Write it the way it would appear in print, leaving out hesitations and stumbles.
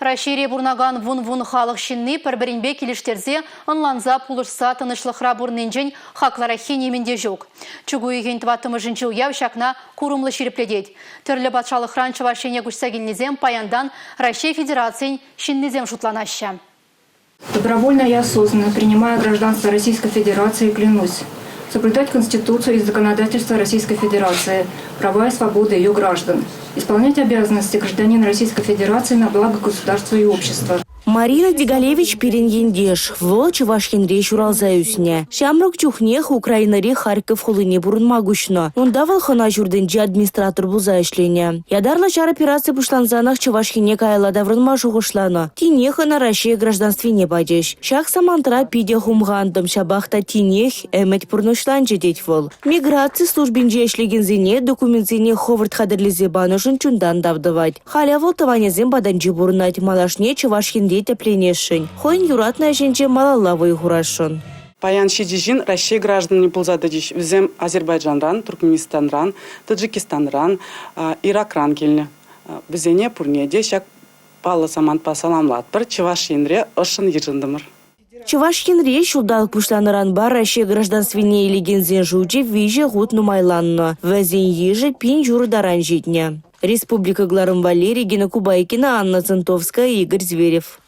Рашире бурнаган вун халық шинни пәрбірінбе келіштерзе онланза пулышса тынышлықра бурненжен хақлара хенеменде жоқ. Чугу еген тватымы жынчыл яу шакна курумлы шерепледет. Түрлі батшалық ранчыва шене күшса келнезем паяндан Россия Федерациян шиннезем шутланаща. Добровольно и осознанно, принимая гражданство Российской Федерации, клянусь соблюдать Конституцию и законодательство Российской Федерации, права и свободы ее граждан, исполнять обязанности гражданина Российской Федерации на благо государства и общества. Марина Дигалевич перенгендеш, в Чувашкинре Шуралзаюсне. Шамрок чухнех Украинаре Харьков хулыне бурунмагушно. Он давал хана журденджи администратор бузайшлене. Ядарла чар операции пушланзанах Чувашкине кайла даврынма жугушлано. Тинеха на России гражданстве не падеш. Шах самантра пиде хумгандом шабахта тинех эмет пурнушланче детьвол. Миграции службинже эшлегензине документзине ховард хадерлизе банушын чундан давдывать. Халя волтованезем баданджи бурнать малашне Чувашкинре тепленешень. Хойн юратная женщина малалавый гурашон. Паян шидижин Россия граждане пулзададиш взем Азербайджанран, Туркменистанран, Таджикистанран, Иракран келне. Взене пурнеде шак пала самант пасаламлат. Бір Чувашинре ошын ержындымыр. Чувашкинре шулдал пуштаныран бар Россия гражданствине или гензен жуджи виже гуд нумайланно. Везен еже пин журдаран житне. Республика Гларым Валерий, Гена Кубайкина, Анна Центовская, Игорь Зверев.